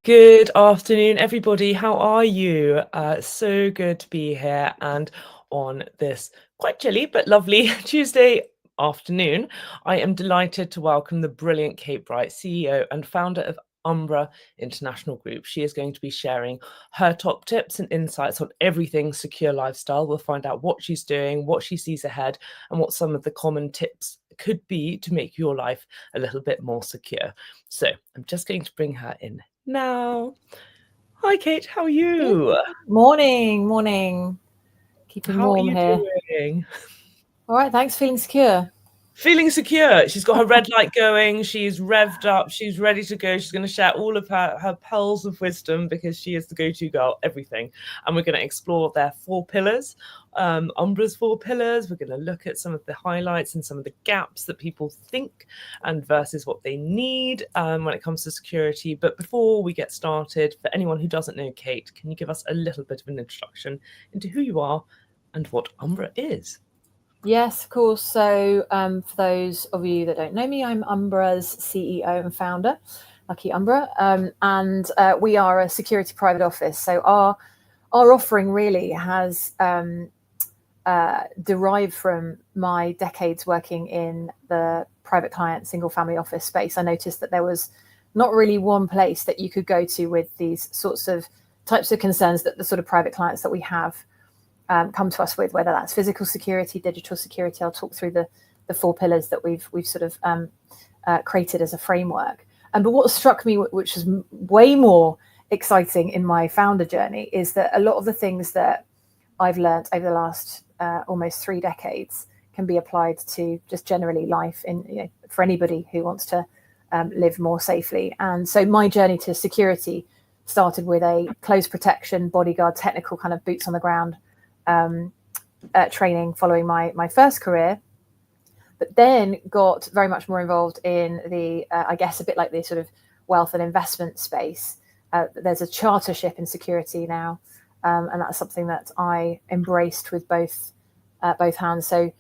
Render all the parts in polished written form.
Good afternoon, everybody. How are you? So good to be here and on this quite chilly but lovely Tuesday afternoon. I am delighted to welcome the brilliant Kate Bright, CEO and founder of UMBRA International Group. She is going to be sharing her top tips and insights on everything secure lifestyle. We'll find out what she's doing, what she sees ahead, and what some of the common tips could be to make your life a little bit more secure. So I'm just going to bring her in now. Hi, Kate. How are you? Morning. Keeping How are warm you here. doing? All right, thanks. Feeling secure. Feeling secure. She's got her red light going. She's revved up. She's ready to go. She's going to share all of her pearls of wisdom because she is the go-to girl, everything. And we're going to explore their 4 pillars, Umbra's 4 pillars. We're going to look at some of the highlights and some of the gaps that people think and versus what they need when it comes to security. But before we get started, for anyone who doesn't know Kate, can you give us a little bit of an introduction into who you are and what UMBRA is? Yes, of course. So for those of you that don't know me, I'm UMBRA's CEO and founder, Lucky UMBRA, and we are a security private office. So our offering really has derived from my decades working in the private client single family office space. I noticed that there was not really one place that you could go to with these sorts of types of concerns that the sort of private clients that we have come to us with, whether that's physical security, digital security. I'll talk through the 4 pillars that we've sort of created as a framework. But what struck me, which is way more exciting in my founder journey, is that a lot of the things that I've learned over the last almost 3 decades can be applied to just generally life for anybody who wants to live more safely. And so my journey to security started with a close protection, bodyguard, technical kind of boots on the ground training following my first career, but then got very much more involved in the, I guess, a bit like the sort of wealth and investment space. There's a chartership in security now, and that's something that I embraced with both hands. So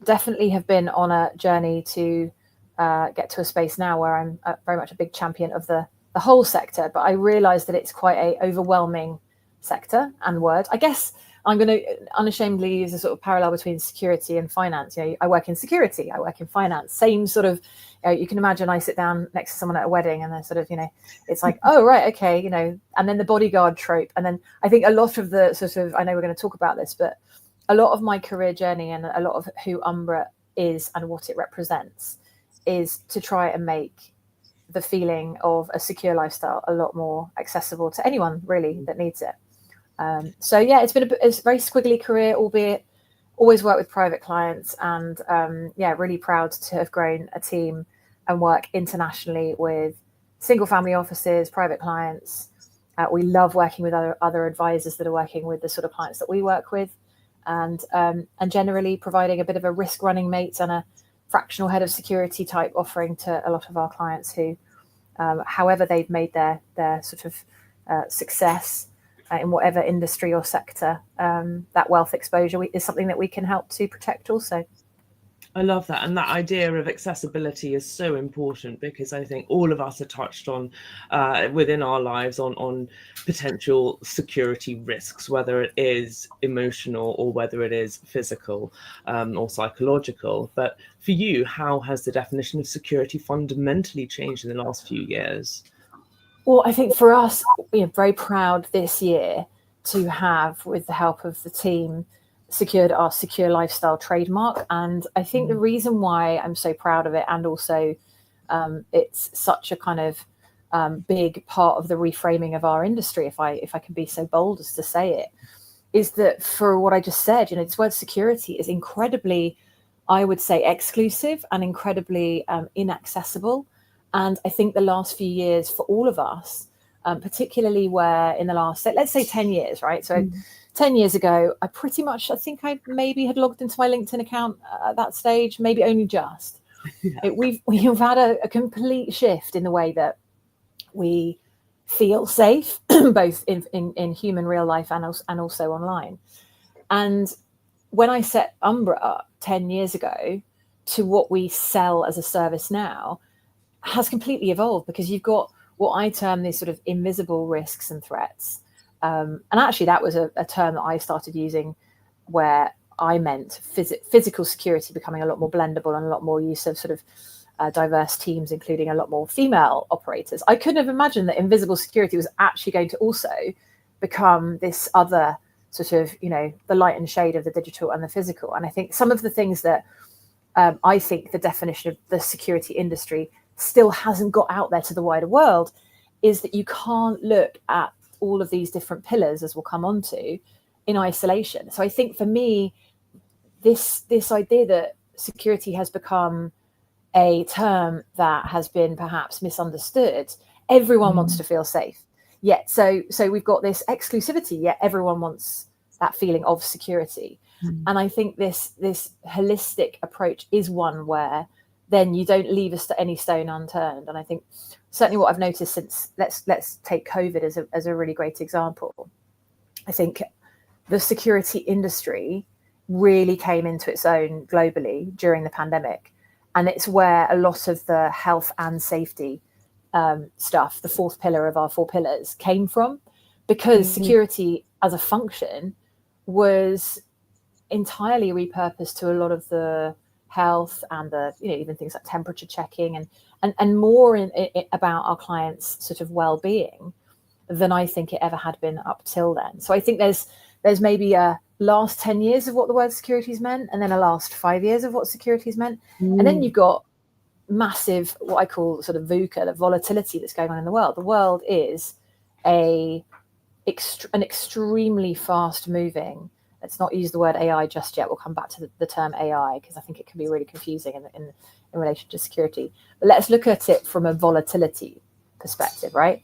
definitely have been on a journey to get to a space now where I'm very much a big champion of the whole sector, but I realized that it's quite a overwhelming sector and word. I guess I'm going to unashamedly use a sort of parallel between security and finance. I work in security, I work in finance, same sort of, you can imagine I sit down next to someone at a wedding and they're sort of, it's like, oh, right, okay, and then the bodyguard trope. And then I think a lot of the sort of, I know we're going to talk about this, but a lot of my career journey and a lot of who UMBRA is and what it represents is to try and make the feeling of a secure lifestyle a lot more accessible to anyone really that needs it. So yeah, it's been a very squiggly career, albeit always worked with private clients, and really proud to have grown a team and work internationally with single family offices, private clients. We love working with other advisors that are working with the sort of clients that we work with, and generally providing a bit of a risk running mate and a fractional head of security type offering to a lot of our clients who, however they've made their sort of success in whatever industry or sector, that wealth exposure is something that we can help to protect also. I love that. And that idea of accessibility is so important because I think all of us are touched on within our lives on potential security risks, whether it is emotional or whether it is physical or psychological. But for you, how has the definition of security fundamentally changed in the last few years? Well, I think for us, we're very proud this year to have, with the help of the team, secured our secure lifestyle trademark. And I think the reason why I'm so proud of it, and also it's such a kind of big part of the reframing of our industry, if I can be so bold as to say it, is that for what I just said, this word security is incredibly, I would say, exclusive and incredibly inaccessible. And I think the last few years for all of us, particularly where in the last, let's say 10 years, right? So 10 years ago, I think I maybe had logged into my LinkedIn account at that stage, maybe only just. Yeah. We've had a complete shift in the way that we feel safe, both in human real life and also online. And when I set UMBRA up 10 years ago to what we sell as a service now, has completely evolved, because you've got what I term these sort of invisible risks and threats. And actually, that was a term that I started using where I meant physical security becoming a lot more blendable and a lot more use of sort of diverse teams, including a lot more female operators. I couldn't have imagined that invisible security was actually going to also become this other sort of, the light and shade of the digital and the physical. And I think some of the things that I think the definition of the security industry still hasn't got out there to the wider world is that you can't look at all of these different pillars, as we'll come on to, in isolation. So I think for me, this idea that security has become a term that has been perhaps misunderstood. Everyone wants to feel safe. Yet, so we've got this exclusivity, yet everyone wants that feeling of security. And I think this holistic approach is one where then you don't leave any stone unturned. And I think certainly what I've noticed since, let's take COVID as a really great example. I think the security industry really came into its own globally during the pandemic. And it's where a lot of the health and safety stuff, the fourth pillar of our four pillars, came from, because security as a function was entirely repurposed to a lot of the health and the, even things like temperature checking and more about our clients' sort of well-being than I think it ever had been up till then. So I think there's maybe a last 10 years of what the word security's meant, and then a last 5 years of what security's meant. And then you've got massive, what I call sort of VUCA, the volatility that's going on in the world. The world is an extremely fast moving, let's not use the word AI just yet. We'll come back to the term AI because I think it can be really confusing in relation to security. But let's look at it from a volatility perspective, right?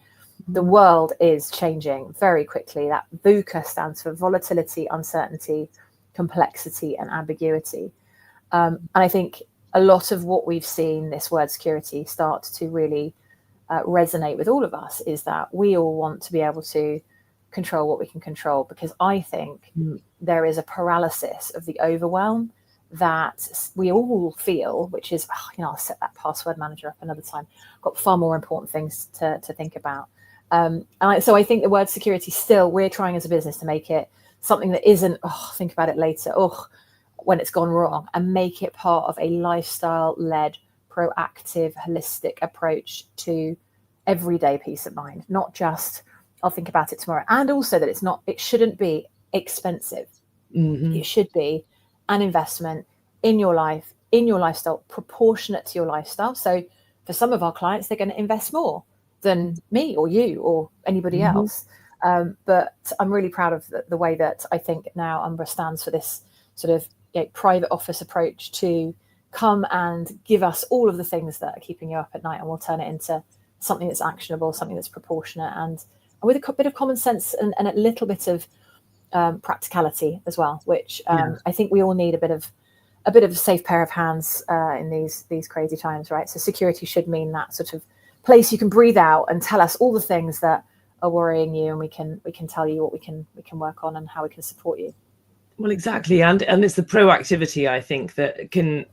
The world is changing very quickly. That VUCA stands for volatility, uncertainty, complexity, and ambiguity. And I think a lot of what we've seen this word security start to really resonate with all of us is that we all want to be able to control what we can control, because I think there is a paralysis of the overwhelm that we all feel, which is, I'll set that password manager up another time. I've got far more important things to think about. So I think the word security still, we're trying as a business to make it something that isn't, think about it later, when it's gone wrong, and make it part of a lifestyle-led, proactive, holistic approach to everyday peace of mind, not just, I'll think about it tomorrow. And also that it shouldn't be expensive. It should be an investment in your life, in your lifestyle, proportionate to your lifestyle. So for some of our clients, they're going to invest more than me or you or anybody else. But I'm really proud of the way that I think now UMBRA stands for this sort of private office approach to come and give us all of the things that are keeping you up at night, and we'll turn it into something that's actionable, something that's proportionate, and with a bit of common sense and a little bit of practicality as well, which I think we all need a bit of a safe pair of hands in these crazy times, right? So security should mean that sort of place you can breathe out and tell us all the things that are worrying you, and we can tell you what we can work on and how we can support you. Well, exactly, and it's the proactivity, I think, that can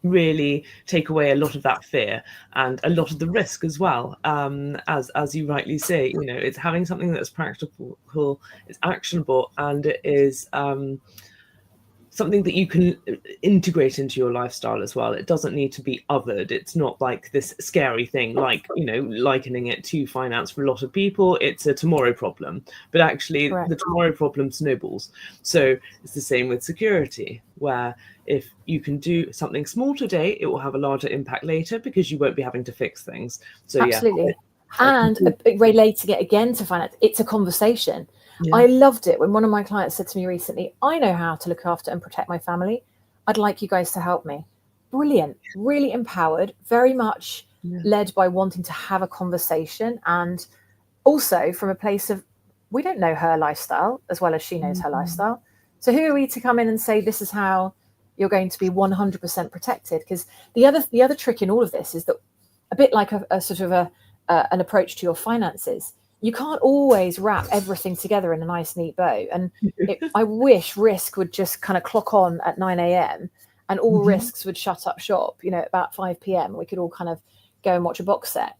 really take away a lot of that fear and a lot of the risk as well. As you rightly say, it's having something that's practical, it's actionable, and it is something that you can integrate into your lifestyle as well. It doesn't need to be othered. It's not like this scary thing, like, likening it to finance for a lot of people. It's a tomorrow problem, but actually the tomorrow problem snowballs. So it's the same with security, where if you can do something small today, it will have a larger impact later because you won't be having to fix things. So absolutely. And relating it again to finance, it's a conversation. I loved it when one of my clients said to me recently, I know how to look after and protect my family. I'd like you guys to help me. Brilliant. Really empowered, very much led by wanting to have a conversation, and also from a place of, we don't know her lifestyle as well as she knows her lifestyle. So who are we to come in and say, this is how you're going to be 100% protected? Because the other trick in all of this is that, a bit like a sort of an approach to your finances, you can't always wrap everything together in a nice, neat bow. And I wish risk would just kind of clock on at 9 a.m. and all risks would shut up shop, at about 5 p.m. We could all kind of go and watch a box set.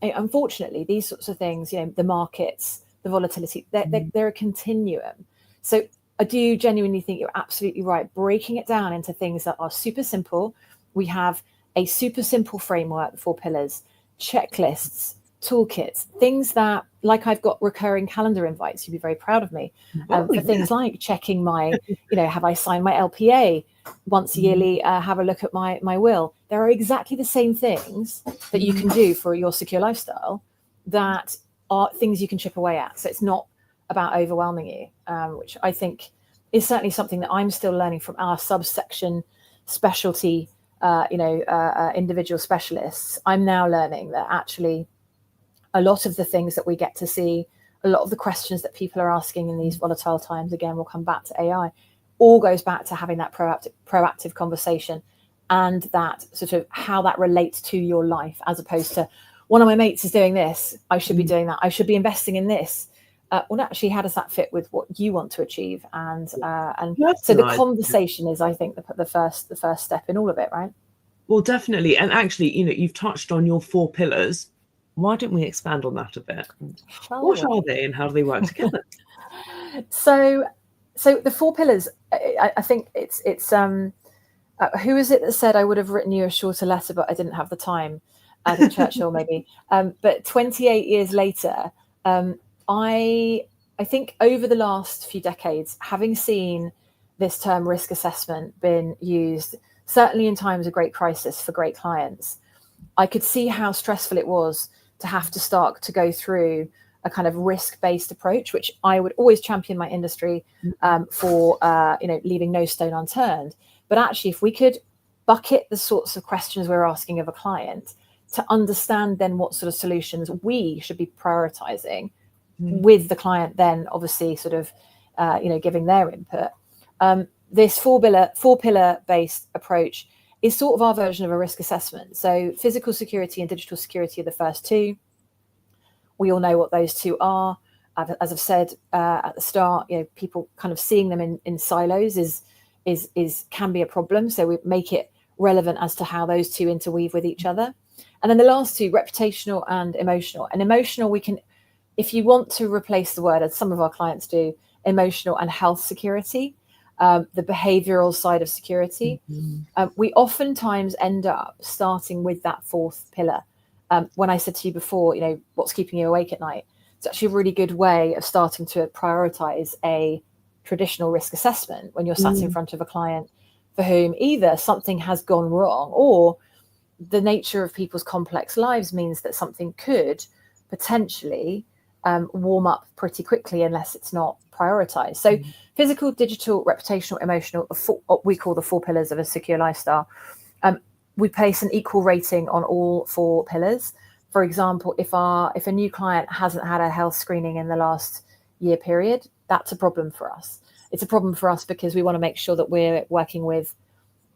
Unfortunately, these sorts of things, the markets, the volatility, they're a continuum. So I do genuinely think you're absolutely right. Breaking it down into things that are super simple. We have a super simple framework, 4 pillars, checklists, toolkits, things that, like, I've got recurring calendar invites. You'd be very proud of me for things like checking my, have I signed my LPA once yearly, have a look at my will. There are exactly the same things that you can do for your secure lifestyle that are things you can chip away at. So it's not about overwhelming you, which I think is certainly something that I'm still learning from our subsection specialty, individual specialists. I'm now learning that actually a lot of the things that we get to see, a lot of the questions that people are asking in these volatile times, again, we'll come back to AI, all goes back to having that proactive conversation, and that sort of how that relates to your life, as opposed to one of my mates is doing this, I should be doing that, I should be investing in this. Well, actually, how does that fit with what you want to achieve? And so the conversation is, I think, the first step in all of it, right? Well, definitely. And actually, you've touched on your 4 pillars. Why don't we expand on that a bit? What are they and how do they work together? So the 4 pillars, I think it's who is it that said I would have written you a shorter letter, but I didn't have the time? I think Churchill maybe. But 28 years later, I think over the last few decades, having seen this term risk assessment been used, certainly in times of great crisis for great clients, I could see how stressful it was to have to start to go through a kind of risk-based approach, which I would always champion my industry for, leaving no stone unturned. But actually, if we could bucket the sorts of questions we're asking of a client to understand then what sort of solutions we should be prioritizing with the client, then obviously sort of, giving their input. This four pillar based approach is sort of our version of a risk assessment. So physical security and digital security are the first 2. We all know what those 2 are. As I've said at the start, people kind of seeing them in silos can be a problem. So we make it relevant as to how those 2 interweave with each other. And then the last 2, reputational and emotional. And emotional, we can, if you want to replace the word, as some of our clients do, emotional and health security, the behavioral side of security. We oftentimes end up starting with that 4th pillar. When I said to you before, what's keeping you awake at night? It's actually a really good way of starting to prioritize a traditional risk assessment when you're sat in front of a client for whom either something has gone wrong or the nature of people's complex lives means that something could potentially warm up pretty quickly unless it's not prioritized. So physical, digital, reputational, emotional, what we call the 4 pillars of a secure lifestyle. We place an equal rating on all 4 pillars. For example, if a new client hasn't had a health screening in the last year period, that's a problem for us. It's a problem for us because we want to make sure that we're working with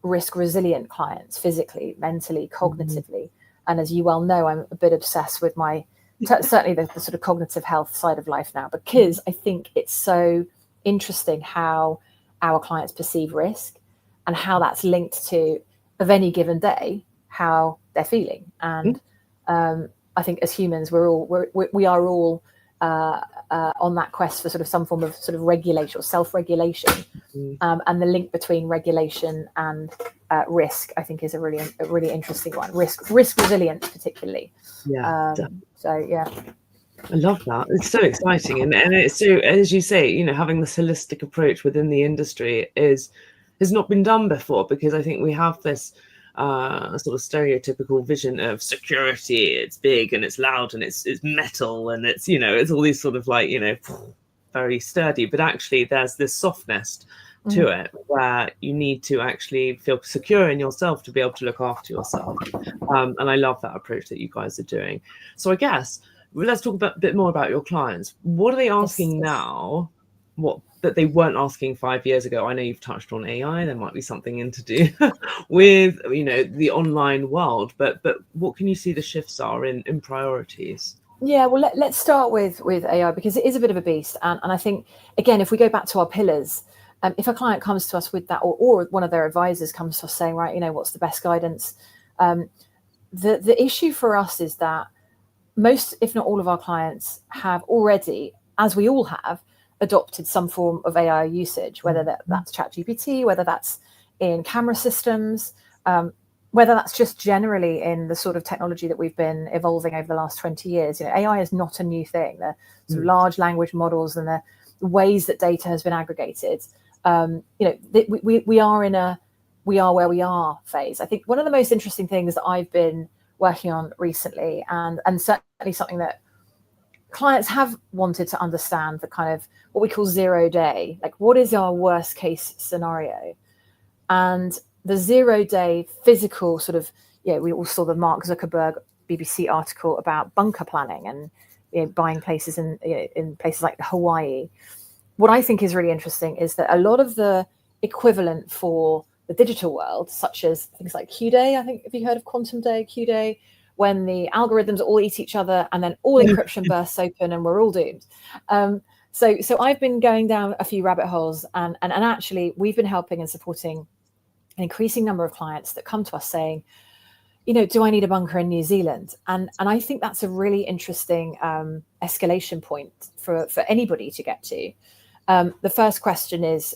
risk resilient clients, physically, mentally, cognitively. And as you well know, I'm a bit obsessed with my certainly the sort of cognitive health side of life now, because I think it's so interesting how our clients perceive risk and how that's linked to, of any given day, how they're feeling. And I think as humans, we are all on that quest for sort of some form of sort of regulation or self-regulation. And the link between regulation and risk, I think, is a really interesting one. Risk resilience, particularly. Yeah. So yeah, I love that. It's so exciting, and it's so, as you say, having this holistic approach within the industry has not been done before, because I think we have this sort of stereotypical vision of security. It's big and it's loud and it's metal and it's it's all these sort of like very sturdy, but actually there's this softness to it where you need to actually feel secure in yourself to be able to look after yourself. And I love that approach that you guys are doing. So I guess let's talk a bit more about your clients. What are they asking now? What that they weren't asking 5 years ago? I know you've touched on AI. There might be something in to do with the online world, but what can you see the shifts are in priorities? Yeah, well, let's start with AI, because it is a bit of a beast. And I think, again, if we go back to our pillars, if a client comes to us with that, or one of their advisors comes to us saying, right, what's the best guidance? The issue for us is that most, if not all of our clients have already, as we all have, adopted some form of AI usage, whether that's ChatGPT, whether that's in camera systems, whether that's just generally in the sort of technology that we've been evolving over the last 20 years. AI is not a new thing. The sort of large language models and the ways that data has been aggregated. We are where we are phase. I think one of the most interesting things that I've been working on recently, and certainly something that clients have wanted to understand, the kind of what we call 0 day, like what is our worst case scenario? And the 0 day physical sort of, we all saw the Mark Zuckerberg BBC article about bunker planning and buying places in places like Hawaii. What I think is really interesting is that a lot of the equivalent for the digital world, such as things like Q-Day, I think, have you heard of Quantum Day, Q-Day, when the algorithms all eat each other and then all encryption bursts open and we're all doomed. So I've been going down a few rabbit holes, and actually we've been helping and supporting an increasing number of clients that come to us saying, do I need a bunker in New Zealand? And I think that's a really interesting escalation point for anybody to get to. The first question is,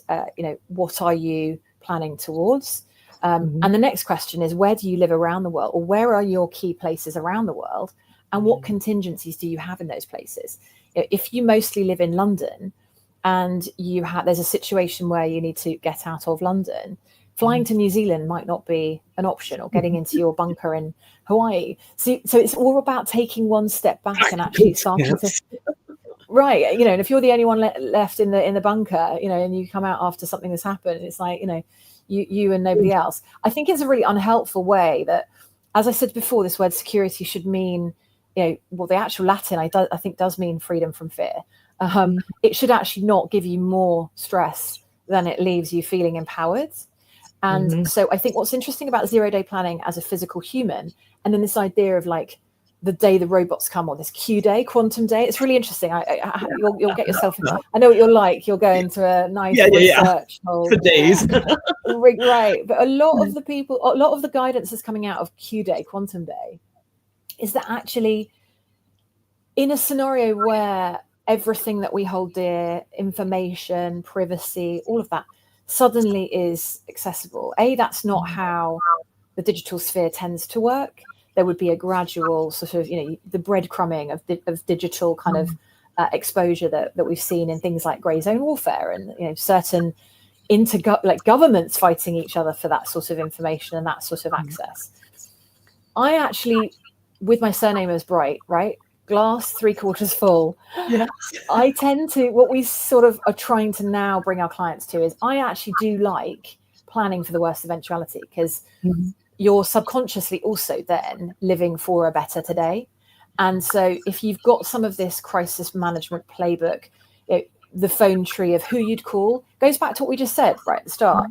what are you planning towards? And the next question is, where do you live around the world, or where are your key places around the world? And what contingencies do you have in those places? If you mostly live in London and there's a situation where you need to get out of London, flying to New Zealand might not be an option, or getting into your bunker in Hawaii. So it's all about taking one step back and actually starting to, right. And if you're the only one left in the bunker, and you come out after something has happened, it's like, you and nobody else. I think it's a really unhelpful way that, as I said before, this word security should mean, well, the actual Latin, I think does mean freedom from fear. It should actually not give you more stress than it leaves you feeling empowered. And so I think what's interesting about 0 day planning as a physical human, and then this idea of like the day the robots come, or this Q-Day, Quantum Day, it's really interesting. You'll get yourself, I know what you're like, you'll go into a nice research hole for days. Right. But a lot of the guidance that's coming out of Q-Day, Quantum Day, is that actually in a scenario where everything that we hold dear, information, privacy, all of that, suddenly is accessible. That's not how the digital sphere tends to work. There would be a gradual sort of, the breadcrumbing of digital kind of exposure that we've seen in things like grey zone warfare, and certain governments fighting each other for that sort of information and that sort of access. I actually, with my surname as Bright, right? Glass 3/4 full. Yes. I tend to, what we sort of are trying to now bring our clients to is, I actually do like planning for the worst eventuality, because you're subconsciously also then living for a better today. And so if you've got some of this crisis management playbook, the phone tree of who you'd call goes back to what we just said right at the start.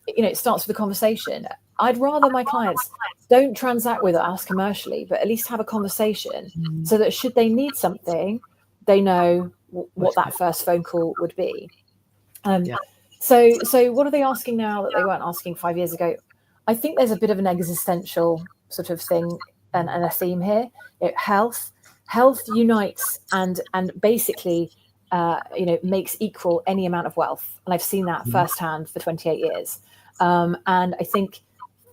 It starts with a conversation. I'd rather my clients don't transact with us commercially, but at least have a conversation, so that should they need something, they know what that first phone call would be. So what are they asking now that they weren't asking 5 years ago? I think there's a bit of an existential sort of thing and a theme here. Health unites and basically makes equal any amount of wealth, and I've seen that firsthand for 28 years. And I think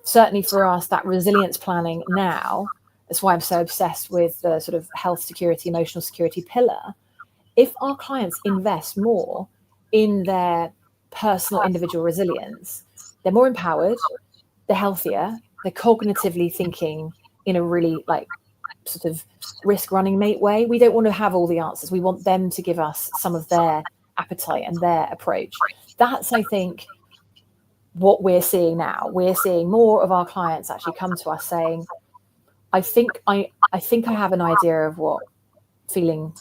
certainly for us, that resilience planning now, that's why I'm so obsessed with the sort of health security, emotional security pillar. If our clients invest more in their personal individual resilience, they're more empowered, they're healthier, they're cognitively thinking in a really sort of risk running mate way. We don't want to have all the answers. We want them to give us some of their appetite and their approach. That's, I think, what we're seeing now. We're seeing more of our clients actually come to us saying, I think I have an idea of what feeling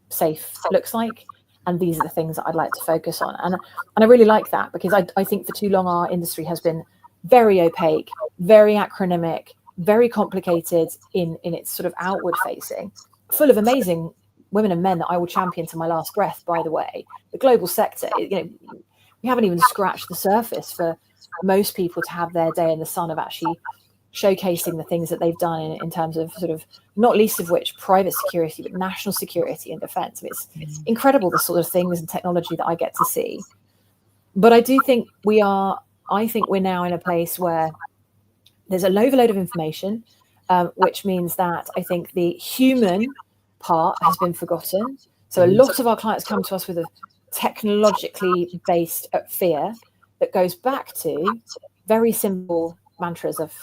safe looks like, and these are the things that I'd like to focus on. And I really like that, because I think for too long our industry has been very opaque, very acronymic, very complicated in its sort of outward facing, full of amazing women and men that I will champion to my last breath, by the way. The global sector, we haven't even scratched the surface for most people to have their day in the sun of actually showcasing the things that they've done in terms of sort of, not least of which private security, but national security and defense. I mean, it's incredible the sort of things and technology that I get to see. But I do think I think we're now in a place where there's an overload of information, which means that I think the human part has been forgotten. So a lot of our clients come to us with a technologically based fear that goes back to very simple mantras of,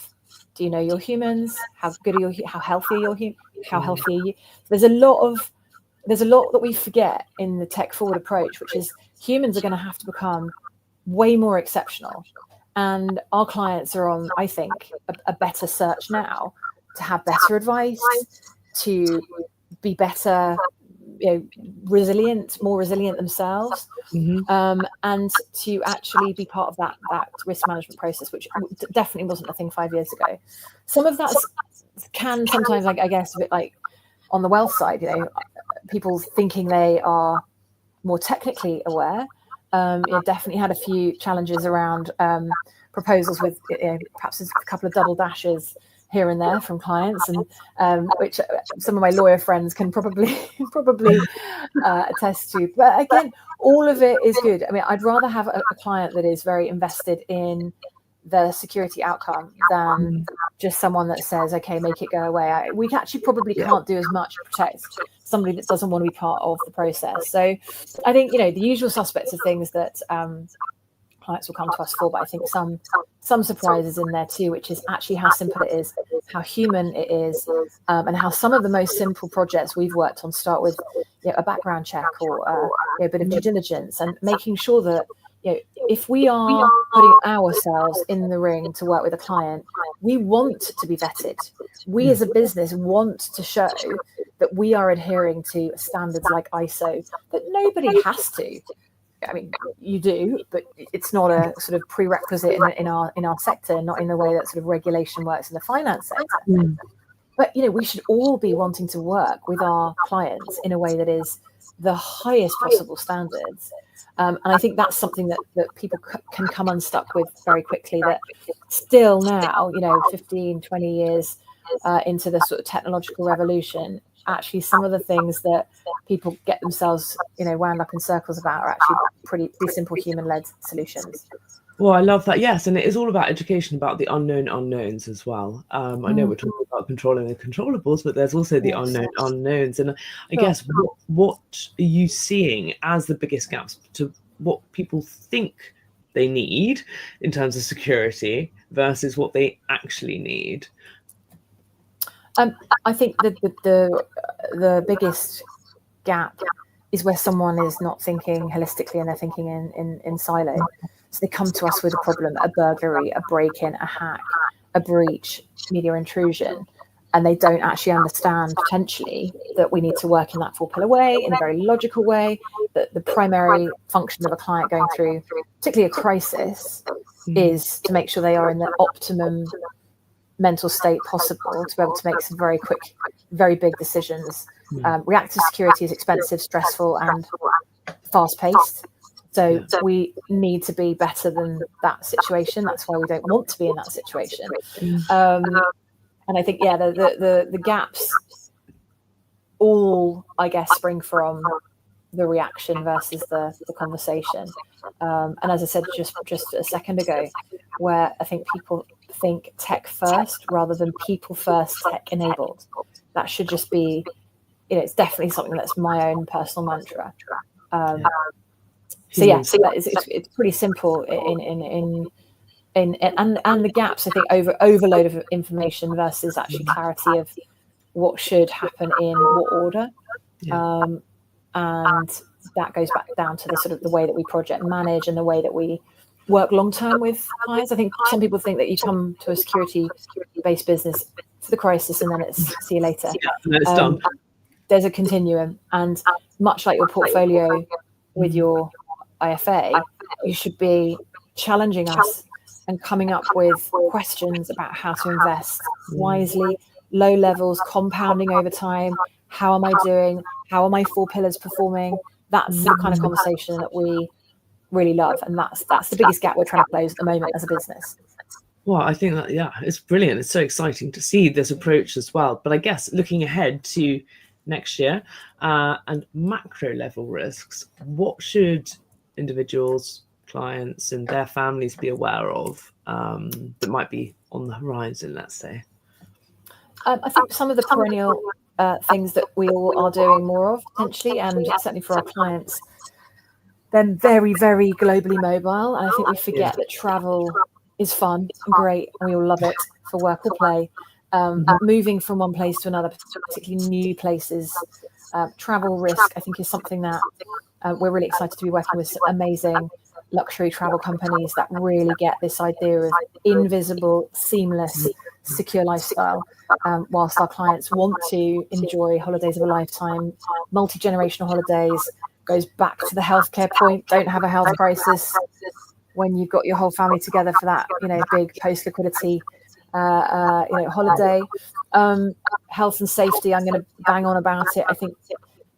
do you know your humans? How good are you? How healthy are you? How healthy are you? There's a lot that we forget in the tech forward approach, which is humans are going to have to become way more exceptional. And our clients are on, I think, a better search now to have better advice, to be better, more resilient themselves, and to actually be part of that risk management process, which definitely wasn't a thing 5 years ago. Some of that can sometimes, I guess, a bit like on the wealth side, people thinking they are more technically aware. Definitely had a few challenges around proposals with perhaps a couple of double dashes here and there from clients, and which some of my lawyer friends can probably attest to. But again, all of it is good. I mean, I'd rather have a client that is very invested in the security outcome than just someone that says, okay, make it go away. We actually probably can't do as much to protect somebody that doesn't want to be part of the process. So I think, the usual suspects of things that clients will come to us for, but I think some surprises in there too, which is actually how simple it is, how human it is, and how some of the most simple projects we've worked on start with a background check or a bit of due diligence, and making sure that if we are putting ourselves in the ring to work with a client, we want to be vetted. We as a business want to show that we are adhering to standards like ISO, that nobody has to. I mean, you do, but it's not a sort of prerequisite in our sector, not in the way that sort of regulation works in the finance sector. But we should all be wanting to work with our clients in a way that is the highest possible standards. And I think that's something that people can come unstuck with very quickly, that still now, 15, 20 years into the sort of technological revolution, actually some of the things that people get themselves, wound up in circles about are actually pretty simple human-led solutions. Well, I love that. Yes, and it is all about education about the unknown unknowns as well. I know we're talking about controlling the controllables, but there's also the unknown unknowns. And I guess what are you seeing as the biggest gaps to what people think they need in terms of security versus what they actually need? I think that the biggest gap is where someone is not thinking holistically and they're thinking in silo. So they come to us with a problem, a burglary, a break-in, a hack, a breach, media intrusion, and they don't actually understand potentially that we need to work in that 4-pillar way, in a very logical way, that the primary function of a client going through, particularly a crisis, is to make sure they are in the optimum mental state possible to be able to make some very quick, very big decisions. Reactive security is expensive, stressful, and fast-paced. So we need to be better than that situation. That's why we don't want to be in that situation. And I think, the gaps all, I guess, spring from the reaction versus the conversation. And as I said just a second ago, where I think people think tech first rather than people first, tech enabled. That should just be, it's definitely something that's my own personal mantra. It's pretty simple and the gaps, I think, overload of information versus actually clarity of what should happen in what order. And that goes back down to the sort of the way that we project manage and the way that we work long term with clients. I think some people think that you come to a security based business for the crisis and then it's see you later. It's done. There's a continuum, and much like your portfolio with your IFA, you should be challenging us and coming up with questions about how to invest wisely, low levels, compounding over time. How am I doing? How are my 4 pillars performing? That's the kind of conversation that we really love, and that's the biggest gap we're trying to close at the moment as a business. Well, I think that, yeah, it's brilliant. It's so exciting to see this approach as well. But I guess looking ahead to next year and macro level risks, what should individuals, clients, and their families be aware of that might be on the horizon, let's say? I think some of the perennial things that we all are doing more of potentially, and certainly for our clients, they're very, very globally mobile. And I think we forget that travel is fun and great, and we all love it for work or play. But moving from one place to another, particularly new places, travel risk, I think, is something that we're really excited to be working with some amazing luxury travel companies that really get this idea of invisible, seamless, secure lifestyle. Whilst our clients want to enjoy holidays of a lifetime, multi-generational holidays, goes back to the healthcare point. Don't have a health crisis when you've got your whole family together for that, big post-liquidity, holiday. Health and safety, I'm going to bang on about it. I think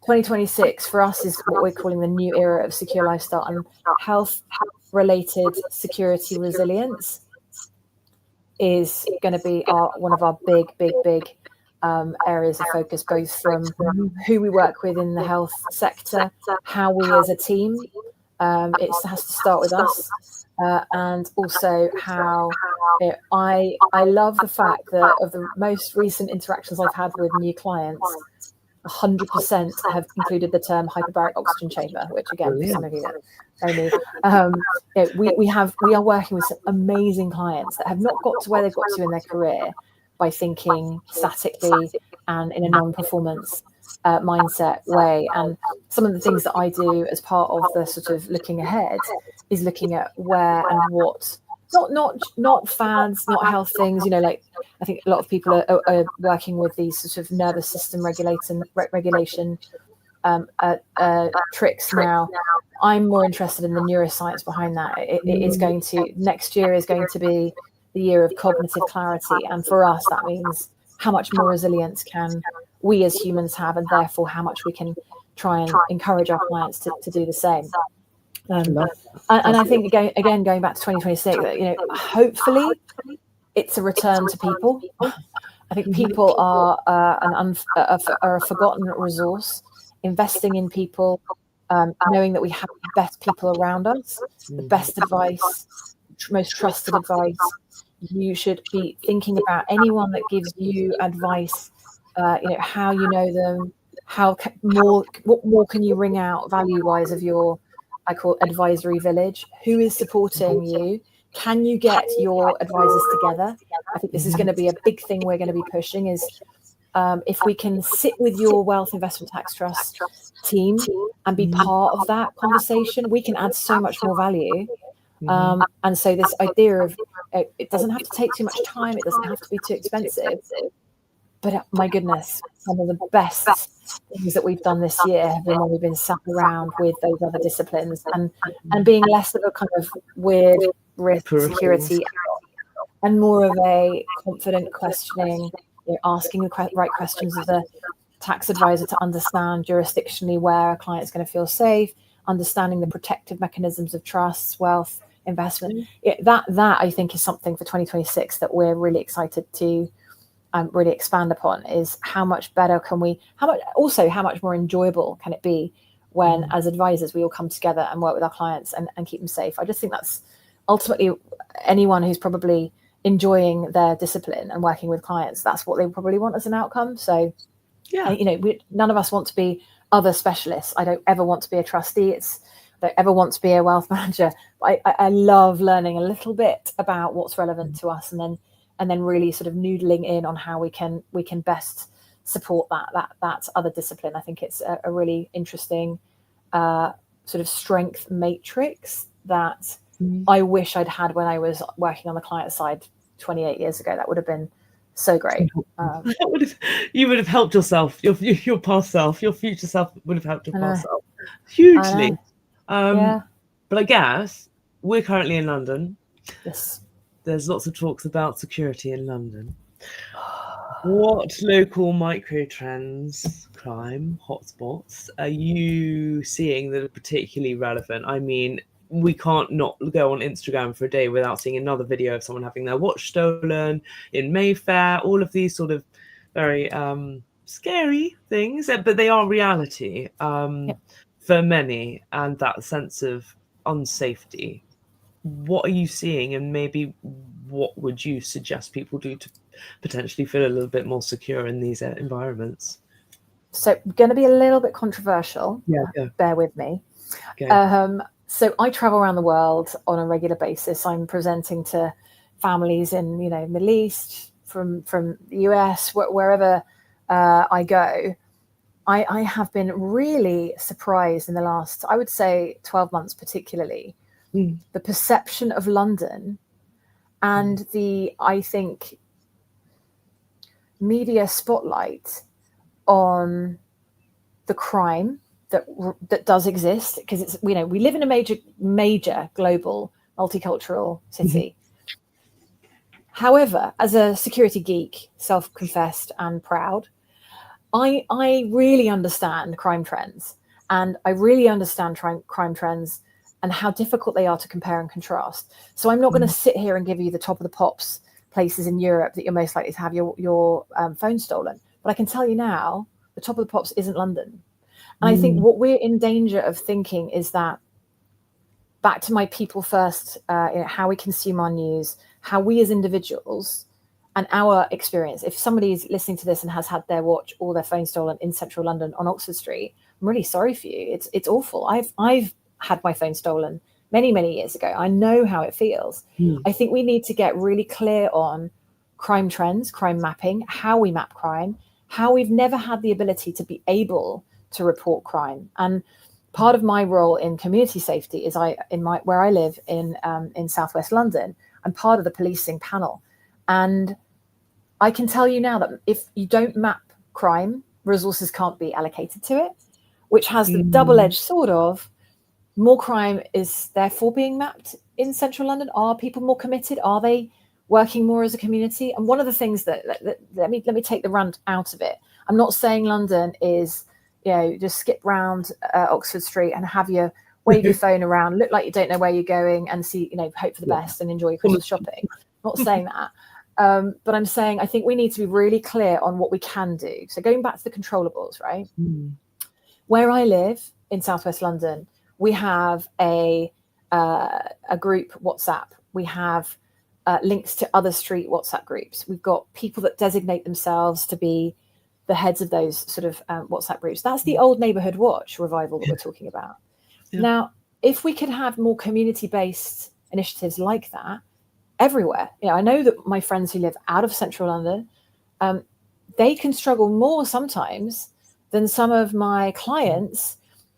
2026 for us is what we're calling the new era of secure lifestyle, and health-related security resilience is going to be one of our big areas of focus, both from who we work with in the health sector, how we as a team, it has to start with us, and also how I love the fact that of the most recent interactions I've had with new clients, 100% have included the term hyperbaric oxygen chamber, which again, for some of you that know me, we are working with some amazing clients that have not got to where they've got to in their career by thinking statically and in a non-performance mindset way. And some of the things that I do as part of the sort of looking ahead is looking at where and what, not fads, not health things, like I think a lot of people are working with these sort of nervous system regulation tricks now. I'm more interested in the neuroscience behind that. Next year is going to be the year of cognitive clarity, and for us that means how much more resilience can we as humans have, and therefore how much we can try and encourage our clients to do the same. And I think going back to 2026, hopefully it's a return to people. I think people are a forgotten resource. Investing in people, knowing that we have the best people around us, the best advice, most trusted advice. You should be thinking about anyone that gives you advice, how you know them, what more can you wring out value-wise of your, I call it advisory village, who is supporting you, can you get your advisors together? I think this is going to be a big thing we're going to be pushing is if we can sit with your wealth investment tax trust team and be part of that conversation, we can add so much more value. And so this idea of it doesn't have to take too much time, it doesn't have to be too expensive, but my goodness, some of the best things that we've done this year have been when we've been sat around with those other disciplines and being less of a kind of weird risk security and more of a confident questioning, asking the right questions of the tax advisor to understand jurisdictionally where a client's going to feel safe, understanding the protective mechanisms of trusts, wealth, investment. That I think is something for 2026 that we're really excited to really expand upon, is how much better can we, how much more enjoyable can it be when as advisors we all come together and work with our clients and keep them safe. I just think that's ultimately anyone who's probably enjoying their discipline and working with clients, that's what they probably want as an outcome. So none of us want to be other specialists. I don't ever want to be a trustee. I don't ever want to be a wealth manager. I love learning a little bit about what's relevant to us, and then really sort of noodling in on how we can best support that other discipline. I think it's a really interesting sort of strength matrix that I wish I'd had when I was working on the client side 28 years ago. That would have been so great. You would have helped yourself, your past self, your future self would have helped your past self hugely. But I guess we're currently in London. Yes. There's lots of talks about security in London. What local micro trends, crime, hotspots are you seeing that are particularly relevant? I mean, we can't not go on Instagram for a day without seeing another video of someone having their watch stolen in Mayfair, all of these sort of very scary things, but they are reality for many, and that sense of unsafety. What are you seeing, and maybe what would you suggest people do to potentially feel a little bit more secure in these environments? So going to be a little bit controversial. Yeah. Bear with me. Okay. So I travel around the world on a regular basis. I'm presenting to families in, Middle East, from the US, wherever I go. I have been really surprised in the last, I would say, 12 months particularly, the perception of London and the, I think, media spotlight on the crime that does exist, because it's, we live in a major global multicultural city. However, as a security geek, self-confessed and proud, I really understand crime trends, and I really understand crime trends and how difficult they are to compare and contrast. So I'm not going to sit here and give you the top of the pops places in Europe that you're most likely to have your phone stolen. But I can tell you now, the top of the pops isn't London. And I think what we're in danger of thinking is that, back to my people first, how we consume our news, how we as individuals and our experience. If somebody's listening to this and has had their watch or their phone stolen in central London on Oxford Street, I'm really sorry for you. It's awful. I've had my phone stolen many years ago. I know how it feels. I think we need to get really clear on crime trends, crime mapping, how we map crime, how we've never had the ability to be able to report crime. And part of my role in community safety is where I live in southwest London, I'm part of the policing panel. And I can tell you now that if you don't map crime, resources can't be allocated to it, which has the double-edged sword of more crime is therefore being mapped in central London. Are people more committed? Are they working more as a community? And one of the things that let me take the rant out of it. I'm not saying London is, just skip round Oxford Street and have your wave your phone around, look like you don't know where you're going, and see, hope for the best and enjoy your Christmas shopping. I'm not saying that. But I'm saying I think we need to be really clear on what we can do. So going back to the controllables, right? Where I live in southwest London, we have a group WhatsApp. We have links to other street WhatsApp groups. We've got people that designate themselves to be the heads of those sort of WhatsApp groups. That's the old neighborhood watch revival that we're talking about. Now, if we could have more community-based initiatives like that everywhere, I know that my friends who live out of central London, they can struggle more sometimes than some of my clients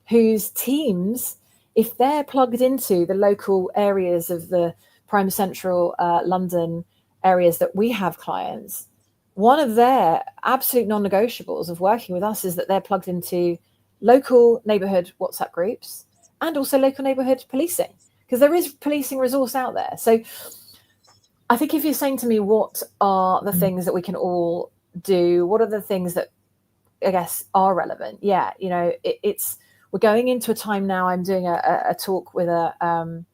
whose teams, if they're plugged into the local areas of the prime central London areas that we have clients, one of their absolute non-negotiables of working with us is that they're plugged into local neighborhood WhatsApp groups and also local neighborhood policing, because there is policing resource out there. So I think if you're saying to me, what are the things that we can all do? What are the things that I guess are relevant? Yeah, it's we're going into a time now. I'm doing a talk with a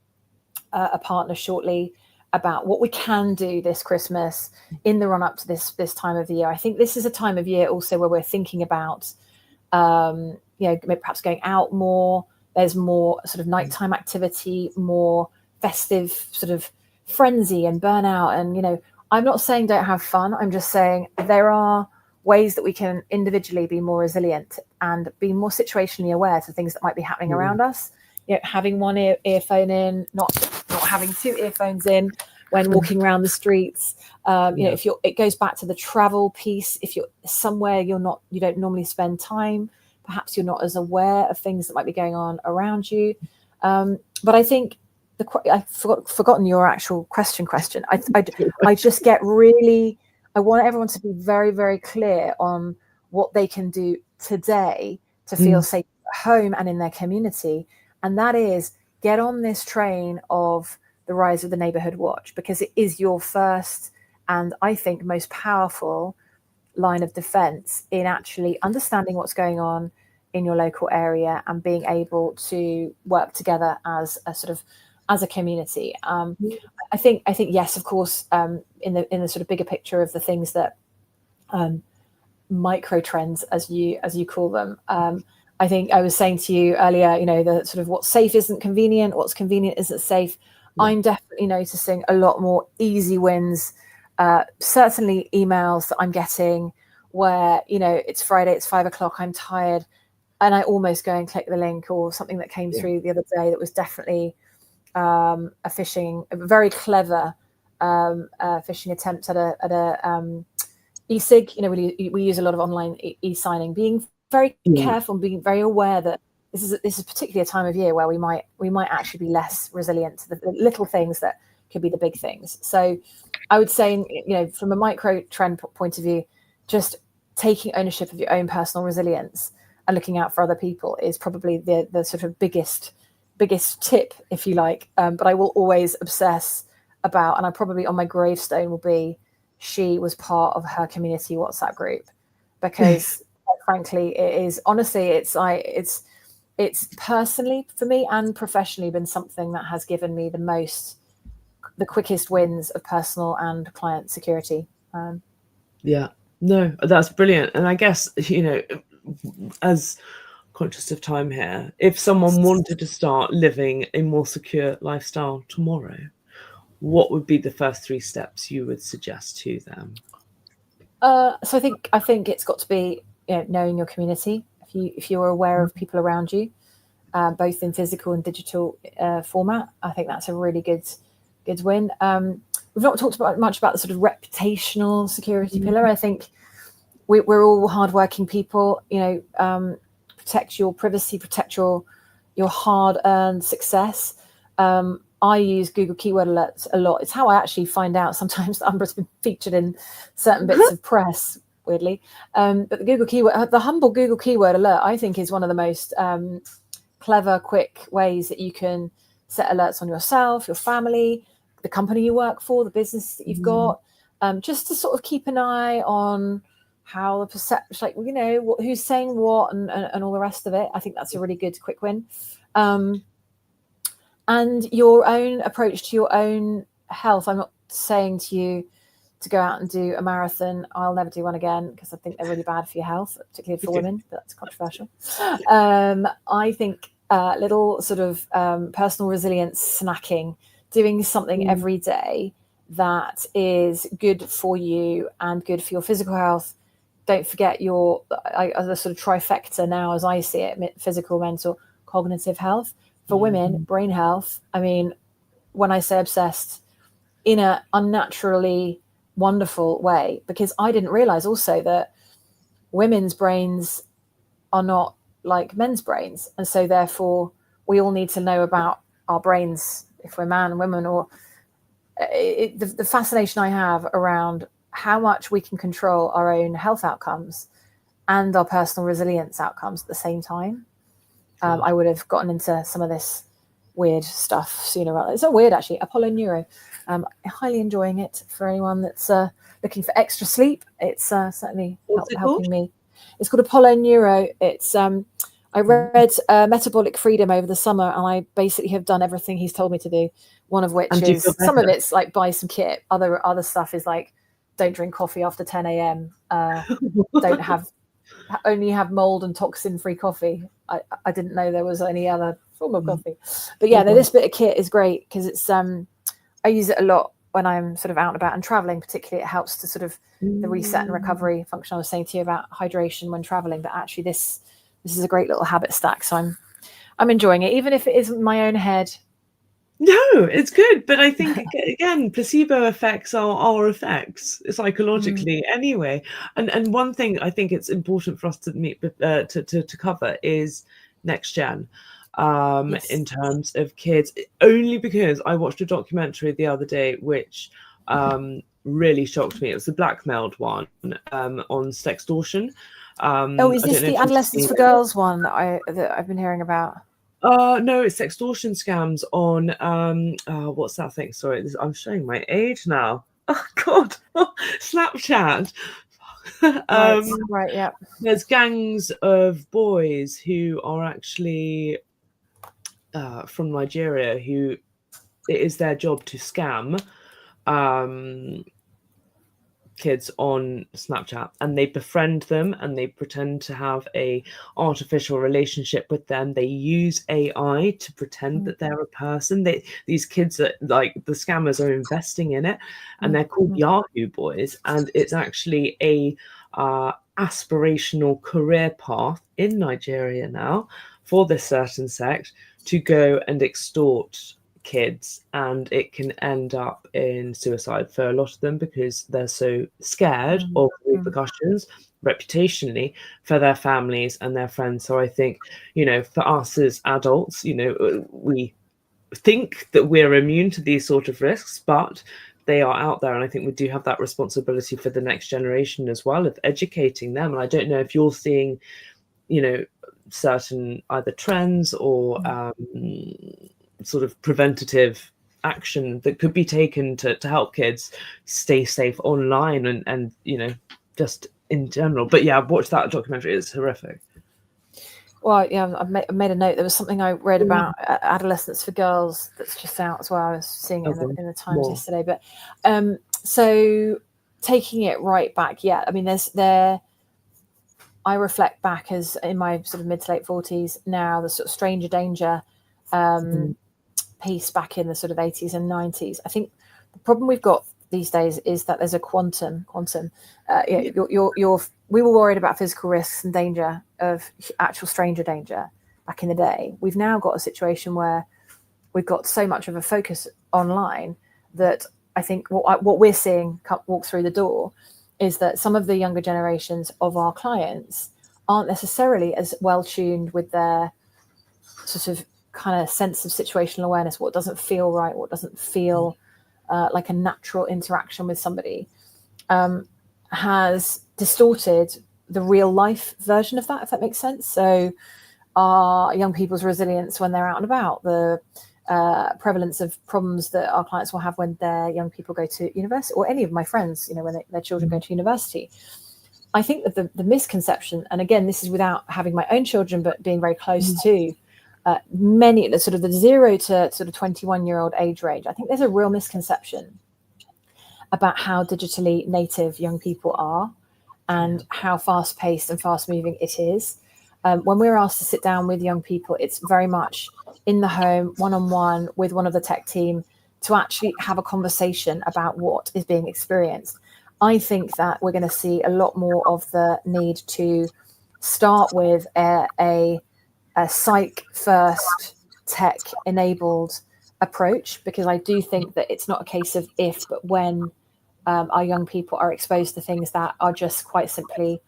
partner shortly about what we can do this Christmas in the run up to this time of the year. I think this is a time of year also where we're thinking about, maybe perhaps going out more. There's more sort of nighttime activity, more festive sort of frenzy and burnout. And, I'm not saying don't have fun. I'm just saying there are ways that we can individually be more resilient and be more situationally aware to things that might be happening around us. Having one earphone in, not having two earphones in when walking around the streets. If it goes back to the travel piece. If you're somewhere you don't normally spend time, perhaps you're not as aware of things that might be going on around you. But I think I've forgotten your actual question. I just get really, I want everyone to be very, very clear on what they can do today to feel safe at home and in their community. And that is get on this train of the rise of the neighborhood watch, because it is your first and I think most powerful line of defense in actually understanding what's going on, in your local area and being able to work together as a community. I think yes, of course, in the sort of bigger picture of the things that micro trends, as you call them. I think I was saying to you earlier, the sort of what's safe isn't convenient, what's convenient isn't safe. Yeah. I'm definitely noticing a lot more easy wins. Certainly emails that I'm getting where, it's Friday, it's 5 o'clock, I'm tired, and I almost go and click the link, or something that came through the other day that was definitely a very clever phishing attempt at a e-sig. We use a lot of online e-signing. Being very careful and being very aware that this is particularly a time of year where we might actually be less resilient to the little things that could be the big things. So I would say, from a micro trend point of view, just taking ownership of your own personal resilience and looking out for other people is probably the sort of biggest tip, if you like. But I will always obsess about, and I probably on my gravestone will be, she was part of her community WhatsApp group, because frankly, it is honestly, it's personally for me and professionally been something that has given me the quickest wins of personal and client security. Yeah, no, that's brilliant. And I guess, as conscious of time here, if someone wanted to start living a more secure lifestyle tomorrow, what would be the first 3 steps you would suggest to them? So I think it's got to be, knowing your community. If you're aware of people around you, both in physical and digital format, I think that's a really good win. We've not talked much about the sort of reputational security pillar. I think we're all hardworking people. Protect your privacy, protect your hard-earned success. I use Google keyword alerts a lot. It's how I actually find out sometimes that UMBRA's been featured in certain bits of press, weirdly. But the humble Google keyword alert, I think, is one of the most clever, quick ways that you can set alerts on yourself, your family, the company you work for, the business that you've got, just to sort of keep an eye on how the perception, who's saying what and all the rest of it. I think that's a really good quick win. And your own approach to your own health. I'm not saying to you to go out and do a marathon. I'll never do one again because I think they're really bad for your health, particularly for women, but that's controversial. I think little sort of personal resilience snacking, doing something every day that is good for you and good for your physical health. Don't forget the sort of trifecta now, as I see it: physical, mental, cognitive health. For women, brain health. I mean, when I say obsessed, in an unnaturally wonderful way, because I didn't realize also that women's brains are not like men's brains. And so therefore we all need to know about our brains if we're man and women, or the fascination I have around how much we can control our own health outcomes and our personal resilience outcomes at the same time. I would have gotten into some of this weird stuff sooner rather. It's not weird, actually. Apollo Neuro. Highly enjoying it for anyone that's looking for extra sleep. It's certainly helping me. It's called Apollo Neuro. It's I read Metabolic Freedom over the summer, and I basically have done everything he's told me to do. One of which is, some of it's like buy some kit. Other stuff is like, don't drink coffee after 10 a.m. Only have mold and toxin free coffee. I didn't know there was any other form of coffee. But yeah, this bit of kit is great because it's I use it a lot when I'm sort of out and about and traveling. Particularly, it helps to sort of the reset and recovery function I was saying to you about hydration when traveling. But actually, this is a great little habit stack. So I'm enjoying it, even if it is in my own head. No, it's good. But I think, again, placebo effects are our effects psychologically anyway. And one thing I think it's important for us to cover is next gen, in terms of kids, only because I watched a documentary the other day which really shocked me. It was the blackmailed one on sextortion. Is this the Adolescence for Girls one that I've been hearing about? No, it's extortion scams on what's that thing? Sorry, I'm showing my age now. Oh God, Snapchat. Right, yeah. There's gangs of boys who are actually from Nigeria who it is their job to scam kids on Snapchat, and they befriend them and they pretend to have a artificial relationship with them. They use AI to pretend that they're a person. These kids are like, the scammers are investing in it, and they're called Yahoo boys, and it's actually a aspirational career path in Nigeria now for this certain sect to go and extort kids, and it can end up in suicide for a lot of them because they're so scared of repercussions reputationally for their families and their friends. So I think, for us as adults, we think that we're immune to these sort of risks, but they are out there, and I think we do have that responsibility for the next generation as well, of educating them. And I don't know if you're seeing certain either trends or sort of preventative action that could be taken to help kids stay safe online and just in general. But yeah, I've watched that documentary. It's horrific. Well, yeah, I've made a note. There was something I read about adolescence for girls that's just out as well. I was seeing it in the Times yesterday. But so taking it right back, yeah, I mean, I reflect back as in my sort of mid to late 40s now, the sort of stranger danger piece back in the sort of 80s and 90s. I think the problem we've got these days is that there's a quantum. We were worried about physical risks and danger of actual stranger danger back in the day. We've now got a situation where we've got so much of a focus online that I think what we're seeing walk through the door is that some of the younger generations of our clients aren't necessarily as well tuned with their sort of kind of sense of situational awareness, what doesn't feel right, what doesn't feel like a natural interaction with somebody, has distorted the real life version of that, if that makes sense. So our young people's resilience when they're out and about, the prevalence of problems that our clients will have when their young people go to university, or any of my friends, when their children go to university. I think that the misconception, and again, this is without having my own children, but being very close to many, the sort of the 0 to sort of 21-year-old age range, I think there's a real misconception about how digitally native young people are and how fast-paced and fast-moving it is. When we're asked to sit down with young people, it's very much in the home, one-on-one with one of the tech team to actually have a conversation about what is being experienced. I think that we're going to see a lot more of the need to start with a psych-first, tech-enabled approach, because I do think that it's not a case of if, but when our young people are exposed to things that are just quite simply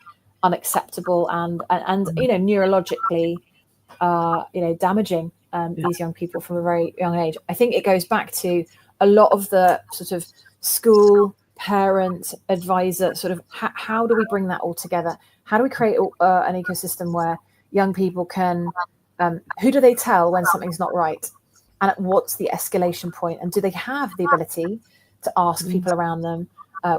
unacceptable and neurologically damaging these young people from a very young age. I think it goes back to a lot of the sort of school, parent, advisor sort of how do we bring that all together? How do we create an ecosystem where young people can, who do they tell when something's not right? And what's the escalation point? And do they have the ability to ask people around them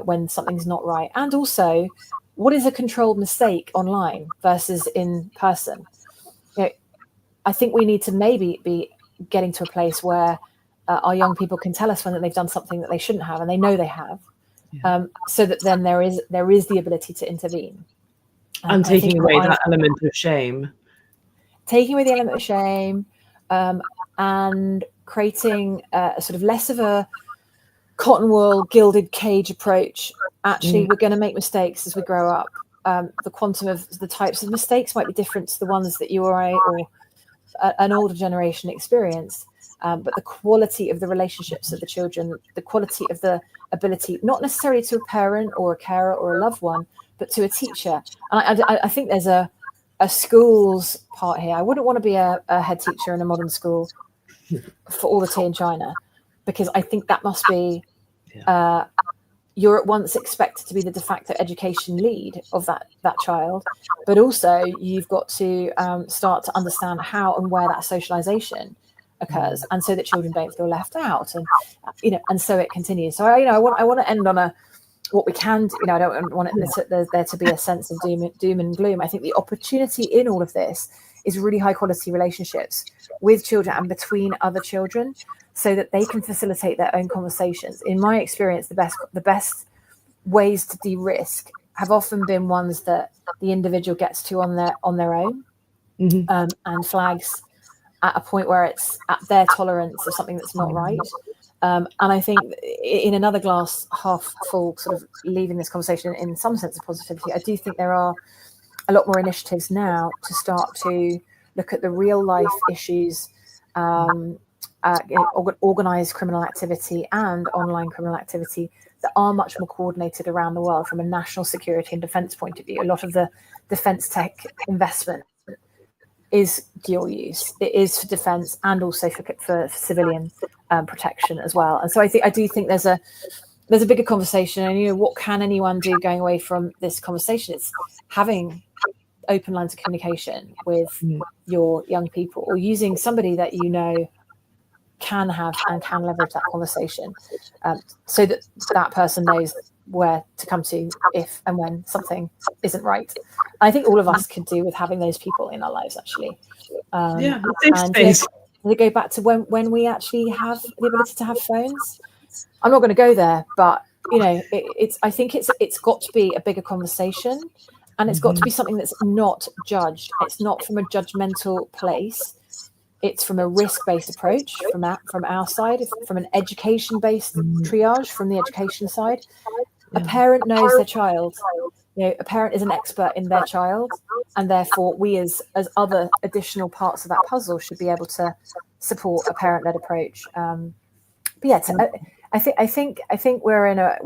when something's not right? And also, what is a controlled mistake online versus in person? I think we need to maybe be getting to a place where our young people can tell us when they've done something that they shouldn't have, and they know they have, so that then there is the ability to intervene. And taking away that element of shame. Taking away the element of shame, and creating a sort of less of a cotton wool gilded cage approach. Actually, we're going to make mistakes as we grow up. The quantum of the types of mistakes might be different to the ones that you or I or an older generation experienced, but the quality of the relationships of the children, the quality of the ability, not necessarily to a parent or a carer or a loved one, but to a teacher. And I think there's a school's part here. I wouldn't want to be a head teacher in a modern school for all the tea in China, because I think that must be you're at once expected to be the de facto education lead of that child, but also you've got to start to understand how and where that socialization occurs, and so that children don't feel left out, and and so it continues. So I want to end on what we can do, I don't want there to be a sense of doom and gloom. I think the opportunity in all of this is really high quality relationships with children and between other children, so that they can facilitate their own conversations. In my experience, the best ways to de-risk have often been ones that the individual gets to on their own, and flags at a point where it's at their tolerance of something that's not right. And I think in another glass half full, sort of leaving this conversation in some sense of positivity, I do think there are a lot more initiatives now to start to look at the real life issues, organized criminal activity and online criminal activity that are much more coordinated around the world from a national security and defense point of view. A lot of the defense tech investment is dual use. It is for defense and also for civilian protection as well. And so I do think there's a bigger conversation. And what can anyone do going away from this conversation? It's having open lines of communication with your young people, or using somebody that can have and can leverage that conversation, so that person knows where to come to if and when something isn't right. I think all of us could do with having those people in our lives, actually. And they go back to when we actually have the ability to have phones. I'm not going to go there, but I think it's got to be a bigger conversation, and it's got to be something that's not judged. It's not from a judgmental place. It's from a risk-based approach from our side, from an education-based triage from the education side. A parent knows their child. A parent is an expert in their child, and therefore we as other additional parts of that puzzle should be able to support a parent-led approach. I think we're in a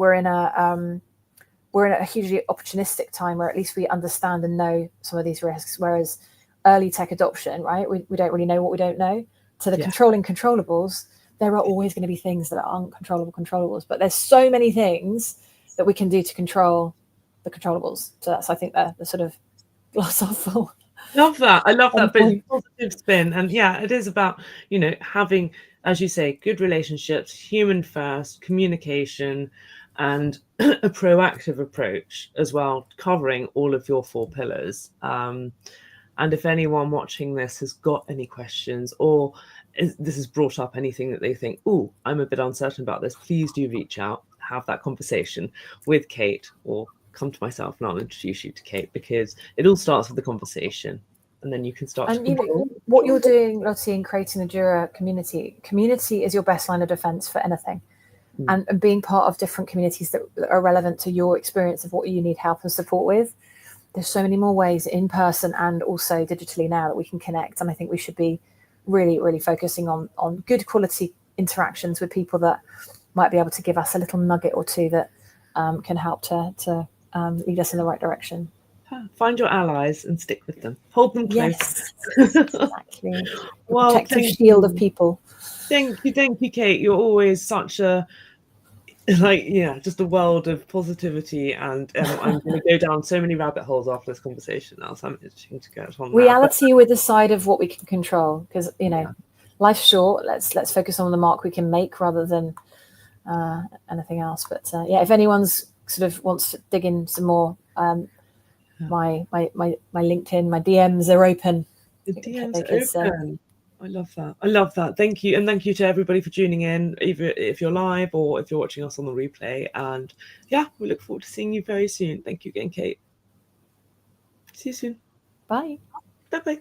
hugely opportunistic time where at least we understand and know some of these risks, whereas early tech adoption, right? We don't really know what we don't know. To the controlling controllables, there are always going to be things that are uncontrollable controllables, but there's so many things that we can do to control the controllables. So that's, I think, the sort of glass half full. Love that. I love that bit, positive spin. And it is about, having, as you say, good relationships, human first, communication, and a proactive approach as well, covering all of your 4 pillars. And if anyone watching this has got any questions, or this has brought up anything that they think, oh, I'm a bit uncertain about this, please do reach out, have that conversation with Kate, or come to myself and I'll introduce you to Kate, because it all starts with the conversation, and then you can start to what you're doing, Lottie, in creating the Jura community is your best line of defense for anything. And being part of different communities that are relevant to your experience of what you need help and support with. There's so many more ways in person and also digitally now that we can connect. And I think we should be really, really focusing on good quality interactions with people that might be able to give us a little nugget or two that can help to lead us in the right direction. Find your allies and stick with them. Hold them close. Yes, exactly. Protective shield of people. Thank you, Kate. You're always such a just a world of positivity, and I'm going to go down so many rabbit holes after this conversation now, so I'm itching to get on reality with the side of what we can control, because life's short. Let's focus on the mark we can make rather than anything else. But if anyone's sort of wants to dig in some more, my LinkedIn, my DMs are open. The DMs are open. I love that. Thank you. And thank you to everybody for tuning in, either if you're live or if you're watching us on the replay. And we look forward to seeing you very soon. Thank you again, Kate. See you soon. Bye. Bye-bye.